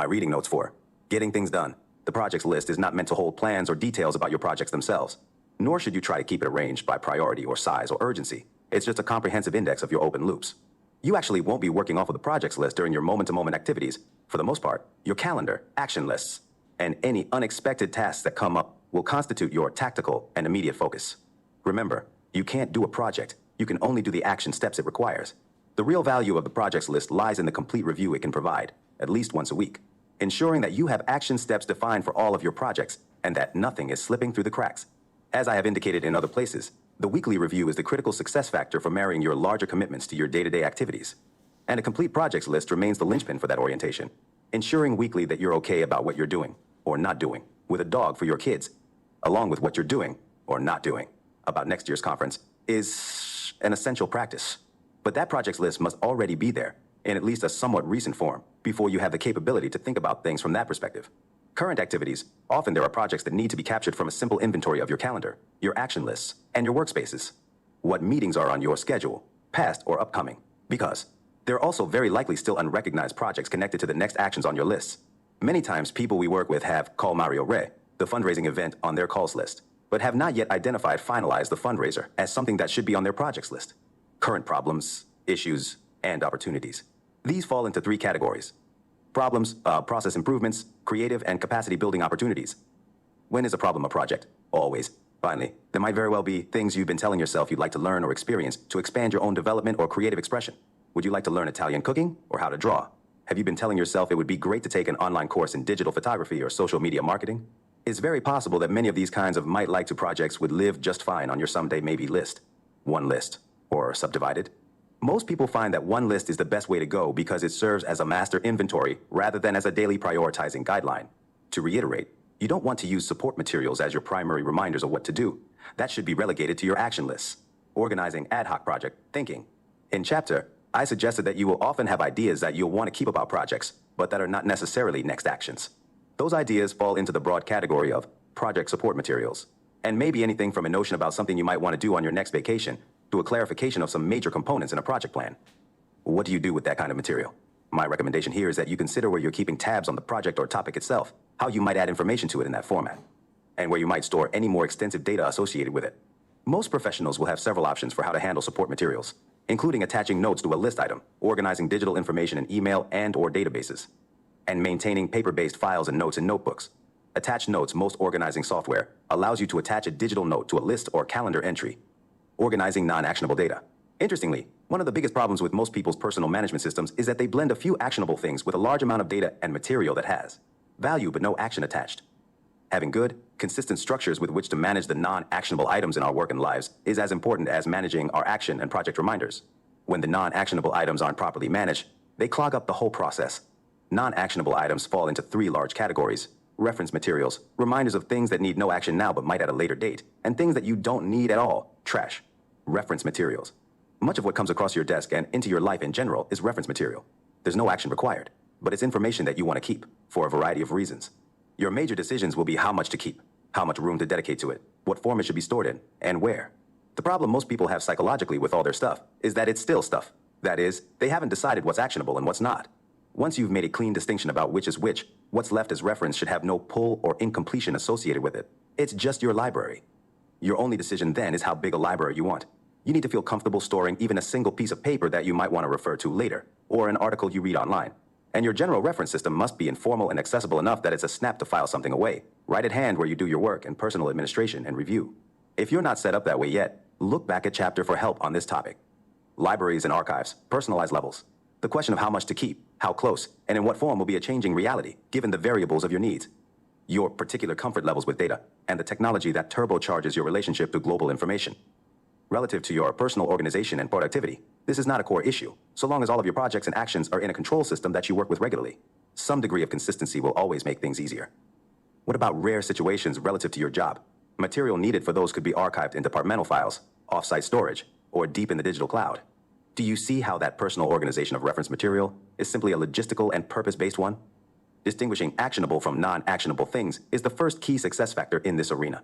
My reading notes for getting things done. The projects list is not meant to hold plans or details about your projects themselves, nor should you try to keep it arranged by priority or size or urgency. It's just a comprehensive index of your open loops. You actually won't be working off of the projects list during your moment-to-moment activities. For the most part, your calendar, action lists, and any unexpected tasks that come up will constitute your tactical and immediate focus. Remember, you can't do a project. You can only do the action steps it requires. The real value of the projects list lies in the complete review it can provide, at least once a week, ensuring that you have action steps defined for all of your projects and that nothing is slipping through the cracks. As I have indicated in other places, the weekly review is the critical success factor for marrying your larger commitments to your day-to-day activities. And a complete projects list remains the linchpin for that orientation, ensuring weekly that you're okay about what you're doing or not doing with a dog for your kids, along with what you're doing or not doing about next year's conference is an essential practice. But that projects list must already be there in at least a somewhat recent form before you have the capability to think about things from that perspective. Current activities, often there are projects that need to be captured from a simple inventory of your calendar, your action lists, and your workspaces. What meetings are on your schedule, past or upcoming, because there are also very likely still unrecognized projects connected to the next actions on your lists. Many times people we work with have Call Mario Re, the fundraising event, on their calls list, but have not yet finalized the fundraiser as something that should be on their projects list. Current problems, issues, and opportunities. These fall into three categories. Problems, process improvements, creative and capacity building opportunities. When is a problem a project? Always. Finally, there might very well be things you've been telling yourself you'd like to learn or experience to expand your own development or creative expression. Would you like to learn Italian cooking or how to draw? Have you been telling yourself it would be great to take an online course in digital photography or social media marketing? It's very possible that many of these kinds of might like to projects would live just fine on your someday maybe list. One list, or subdivided. Most people find that one list is the best way to go because it serves as a master inventory rather than as a daily prioritizing guideline. To reiterate, you don't want to use support materials as your primary reminders of what to do. That should be relegated to your action lists. Organizing ad hoc project thinking. In chapter, I suggested that you will often have ideas that you'll want to keep about projects, but that are not necessarily next actions. Those ideas fall into the broad category of project support materials, and maybe anything from a notion about something you might want to do on your next vacation to a clarification of some major components in a project plan. What do you do with that kind of material? My recommendation here is that you consider where you're keeping tabs on the project or topic itself, how you might add information to it in that format, and where you might store any more extensive data associated with it. Most professionals will have several options for how to handle support materials, including attaching notes to a list item, organizing digital information in email and/or databases, and maintaining paper-based files and notes in notebooks. Attached Notes, most organizing software, allows you to attach a digital note to a list or calendar entry. Organizing non-actionable data. Interestingly, one of the biggest problems with most people's personal management systems is that they blend a few actionable things with a large amount of data and material that has value but no action attached. Having good, consistent structures with which to manage the non-actionable items in our work and lives is as important as managing our action and project reminders. When the non-actionable items aren't properly managed, they clog up the whole process. Non-actionable items fall into three large categories: reference materials, reminders of things that need no action now but might at a later date, and things that you don't need at all, trash. Reference materials. Much of what comes across your desk and into your life in general is reference material. There's no action required, but it's information that you want to keep for a variety of reasons. Your major decisions will be how much to keep, how much room to dedicate to it, what form it should be stored in, and where. The problem most people have psychologically with all their stuff is that it's still stuff. That is, they haven't decided what's actionable and what's not. Once you've made a clean distinction about which is which, what's left as reference should have no pull or incompletion associated with it. It's just your library. Your only decision then is how big a library you want. You need to feel comfortable storing even a single piece of paper that you might want to refer to later, or an article you read online. And your general reference system must be informal and accessible enough that it's a snap to file something away, right at hand where you do your work and personal administration and review. If you're not set up that way yet, look back at chapter for help on this topic. Libraries and archives, personalized levels. The question of how much to keep, how close, and in what form will be a changing reality, given the variables of your needs, your particular comfort levels with data, and the technology that turbocharges your relationship to global information. Relative to your personal organization and productivity, this is not a core issue, so long as all of your projects and actions are in a control system that you work with regularly. Some degree of consistency will always make things easier. What about rare situations relative to your job? Material needed for those could be archived in departmental files, off-site storage, or deep in the digital cloud. Do you see how that personal organization of reference material is simply a logistical and purpose-based one? Distinguishing actionable from non-actionable things is the first key success factor in this arena.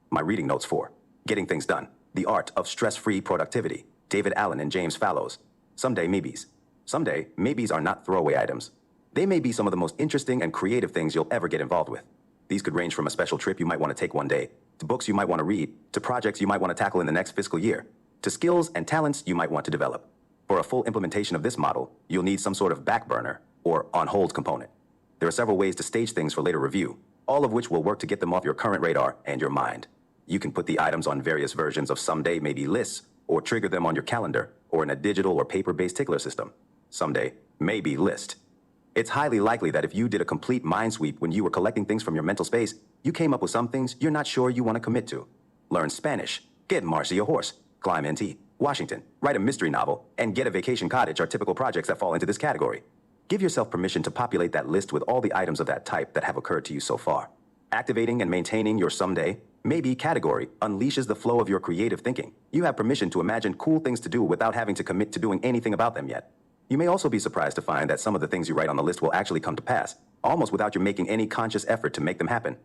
My reading notes for Getting Things Done, The Art of Stress-Free Productivity, David Allen and James Fallows. Someday maybes. Someday, maybes are not throwaway items. They may be some of the most interesting and creative things you'll ever get involved with. These could range from a special trip you might want to take one day, to books you might want to read, to projects you might want to tackle in the next fiscal year, to skills and talents you might want to develop. For a full implementation of this model, you'll need some sort of back burner or on hold component. There are several ways to stage things for later review, all of which will work to get them off your current radar and your mind. You can put the items on various versions of Someday Maybe lists, or trigger them on your calendar, or in a digital or paper-based tickler system. Someday Maybe list. It's highly likely that if you did a complete mind sweep when you were collecting things from your mental space, you came up with some things you're not sure you want to commit to. Learn Spanish, get Marcy a horse, climb NT, Washington, write a mystery novel, and get a vacation cottage are typical projects that fall into this category. Give yourself permission to populate that list with all the items of that type that have occurred to you so far. Activating and maintaining your Someday Maybe category unleashes the flow of your creative thinking. You have permission to imagine cool things to do without having to commit to doing anything about them yet. You may also be surprised to find that some of the things you write on the list will actually come to pass, almost without you making any conscious effort to make them happen.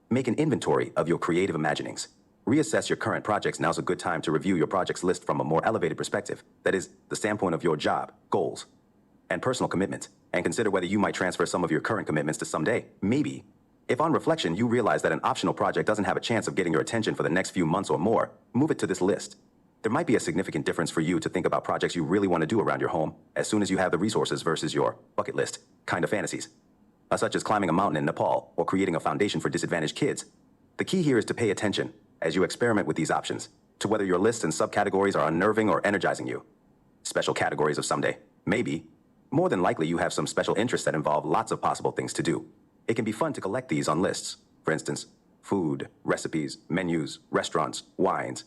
Make an inventory of your creative imaginings. Reassess your current projects. Now's a good time to review your projects list from a more elevated perspective, that is, the standpoint of your job, goals, and personal commitments, and consider whether you might transfer some of your current commitments to Someday Maybe. If on reflection you realize that an optional project doesn't have a chance of getting your attention for the next few months or more, move it to this list. There might be a significant difference for you to think about projects you really want to do around your home as soon as you have the resources versus your bucket list kind of fantasies, such as climbing a mountain in Nepal or creating a foundation for disadvantaged kids. The key here is to pay attention, as you experiment with these options, to whether your lists and subcategories are unnerving or energizing you. Special categories of Someday Maybe. More than likely you have some special interests that involve lots of possible things to do. It can be fun to collect these on lists. For instance, food, recipes, menus, restaurants, wines,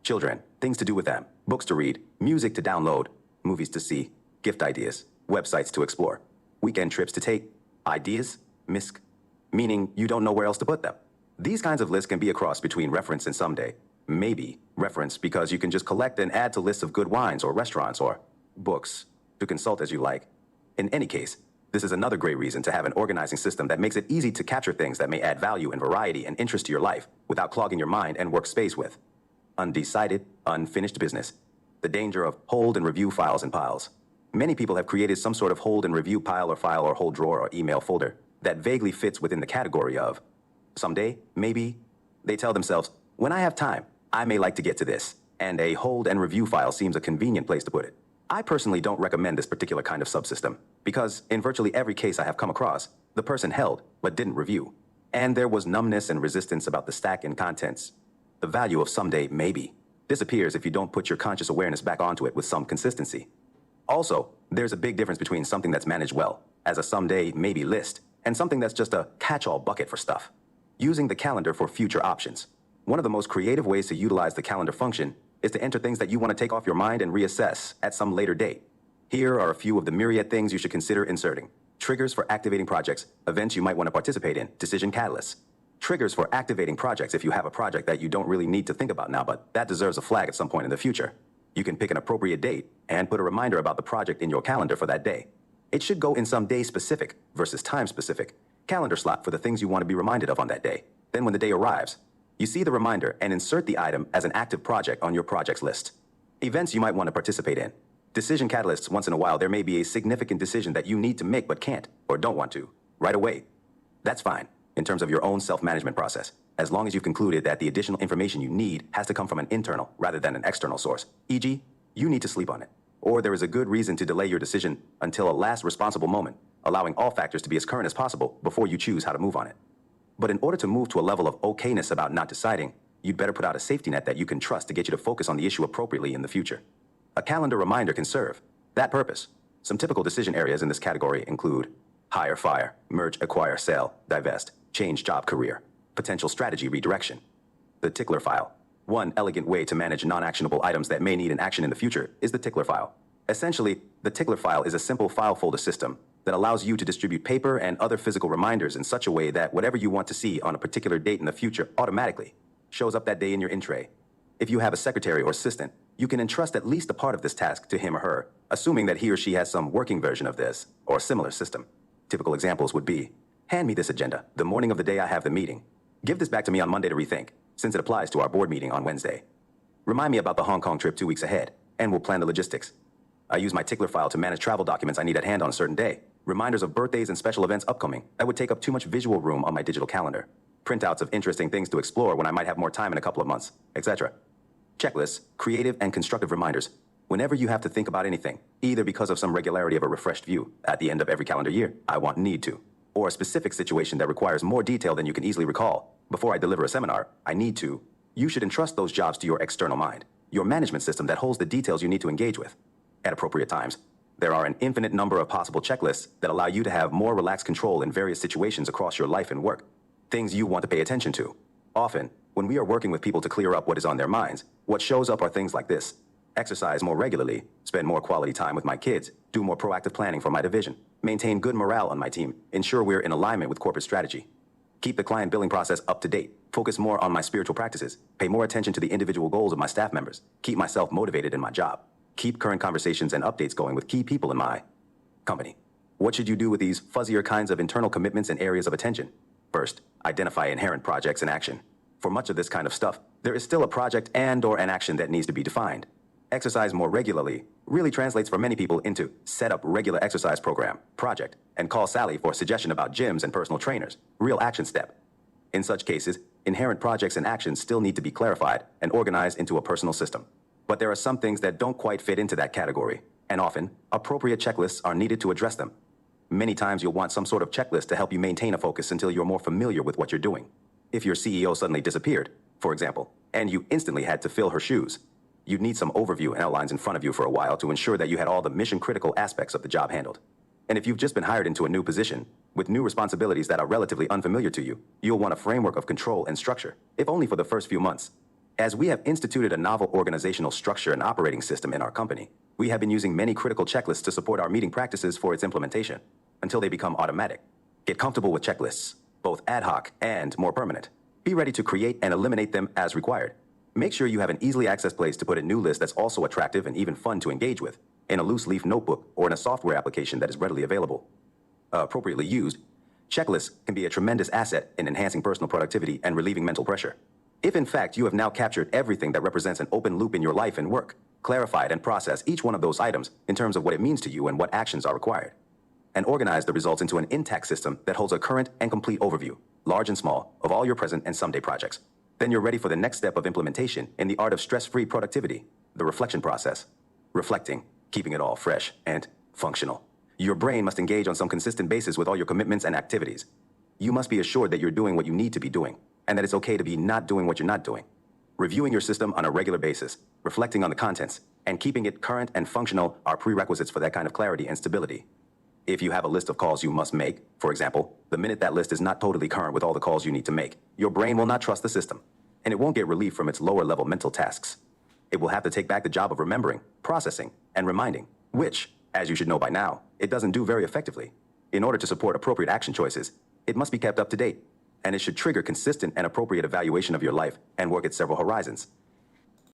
children, things to do with them, books to read, music to download, movies to see, gift ideas, websites to explore, weekend trips to take, ideas, misc, meaning you don't know where else to put them. These kinds of lists can be a cross between reference and Someday Maybe reference, because you can just collect and add to lists of good wines or restaurants or books to consult as you like. In any case, this is another great reason to have an organizing system that makes it easy to capture things that may add value and variety and interest to your life without clogging your mind and workspace with undecided, unfinished business. The danger of hold and review files and piles. Many people have created some sort of hold and review pile or file or hold drawer or email folder that vaguely fits within the category of Someday Maybe. They tell themselves, when I have time, I may like to get to this, and a hold and review file seems a convenient place to put it. I personally don't recommend this particular kind of subsystem because in virtually every case I have come across, the person held but didn't review, and there was numbness and resistance about the stack and contents. The value of Someday Maybe disappears if you don't put your conscious awareness back onto it with some consistency. Also, there's a big difference between something that's managed well, as a Someday Maybe list, and something that's just a catch-all bucket for stuff. Using the calendar for future options. One of the most creative ways to utilize the calendar function is to enter things that you want to take off your mind and reassess at some later date. Here are a few of the myriad things you should consider inserting. Triggers for activating projects, events you might want to participate in, decision catalysts. Triggers for activating projects if you have a project that you don't really need to think about now, but that deserves a flag at some point in the future. You can pick an appropriate date and put a reminder about the project in your calendar for that day. It should go in some day-specific versus time-specific calendar slot for the things you want to be reminded of on that day. Then when the day arrives, you see the reminder and insert the item as an active project on your projects list. Events you might want to participate in. Decision catalysts. Once in a while, there may be a significant decision that you need to make but can't or don't want to right away. That's fine in terms of your own self-management process, as long as you've concluded that the additional information you need has to come from an internal rather than an external source. E.g., you need to sleep on it, or there is a good reason to delay your decision until a last responsible moment, allowing all factors to be as current as possible before you choose how to move on it. But in order to move to a level of okayness about not deciding, you'd better put out a safety net that you can trust to get you to focus on the issue appropriately in the future. A calendar reminder can serve that purpose. Some typical decision areas in this category include hire, fire, merge, acquire, sell, divest, change job, career, potential strategy redirection. The tickler file. One elegant way to manage non-actionable items that may need an action in the future is the tickler file. Essentially, the tickler file is a simple file folder system that allows you to distribute paper and other physical reminders in such a way that whatever you want to see on a particular date in the future automatically shows up that day in your in-tray. If you have a secretary or assistant, you can entrust at least a part of this task to him or her, assuming that he or she has some working version of this or a similar system. Typical examples would be, hand me this agenda the morning of the day I have the meeting. Give this back to me on Monday to rethink, since it applies to our board meeting on Wednesday. Remind me about the Hong Kong trip 2 weeks ahead, and we'll plan the logistics. I use my tickler file to manage travel documents I need at hand on a certain day. Reminders of birthdays and special events upcoming that would take up too much visual room on my digital calendar. Printouts of interesting things to explore when I might have more time in a couple of months, etc. Checklists, creative and constructive reminders. Whenever you have to think about anything, either because of some regularity of a refreshed view at the end of every calendar year, I want need to, or a specific situation that requires more detail than you can easily recall. Before I deliver a seminar, I need to. You should entrust those jobs to your external mind, your management system that holds the details you need to engage with. At appropriate times, there are an infinite number of possible checklists that allow you to have more relaxed control in various situations across your life and work. Things you want to pay attention to. Often, when we are working with people to clear up what is on their minds, what shows up are things like this. Exercise more regularly, spend more quality time with my kids, do more proactive planning for my division, maintain good morale on my team, ensure we're in alignment with corporate strategy. Keep the client billing process up to date, focus more on my spiritual practices, pay more attention to the individual goals of my staff members, keep myself motivated in my job, keep current conversations and updates going with key people in my company. What should you do with these fuzzier kinds of internal commitments and areas of attention? First, identify inherent projects in action. For much of this kind of stuff, there is still a project and/or an action that needs to be defined. Exercise more regularly really translates for many people into set up regular exercise program, project, and call Sally for a suggestion about gyms and personal trainers, real action step. In such cases, inherent projects and actions still need to be clarified and organized into a personal system. But there are some things that don't quite fit into that category, and often, appropriate checklists are needed to address them. Many times you'll want some sort of checklist to help you maintain a focus until you're more familiar with what you're doing. If your CEO suddenly disappeared, for example, and you instantly had to fill her shoes, you'd need some overview and outlines in front of you for a while to ensure that you had all the mission-critical aspects of the job handled. And if you've just been hired into a new position, with new responsibilities that are relatively unfamiliar to you, you'll want a framework of control and structure, if only for the first few months. As we have instituted a novel organizational structure and operating system in our company, we have been using many critical checklists to support our meeting practices for its implementation, until they become automatic. Get comfortable with checklists, both ad hoc and more permanent. Be ready to create and eliminate them as required. Make sure you have an easily accessed place to put a new list that's also attractive and even fun to engage with, in a loose leaf notebook or in a software application that is readily available. Appropriately used, checklists can be a tremendous asset in enhancing personal productivity and relieving mental pressure. If in fact you have now captured everything that represents an open loop in your life and work, clarified and processed each one of those items in terms of what it means to you and what actions are required, and organize the results into an intact system that holds a current and complete overview, large and small, of all your present and someday projects, then you're ready for the next step of implementation in the art of stress-free productivity, the reflection process. Reflecting, keeping it all fresh and functional. Your brain must engage on some consistent basis with all your commitments and activities. You must be assured that you're doing what you need to be doing, and that it's okay to be not doing what you're not doing. Reviewing your system on a regular basis, reflecting on the contents, and keeping it current and functional are prerequisites for that kind of clarity and stability. If you have a list of calls you must make, for example, the minute that list is not totally current with all the calls you need to make, your brain will not trust the system, and it won't get relief from its lower-level mental tasks. It will have to take back the job of remembering, processing, and reminding, which, as you should know by now, it doesn't do very effectively. In order to support appropriate action choices, it must be kept up to date, and it should trigger consistent and appropriate evaluation of your life and work at several horizons.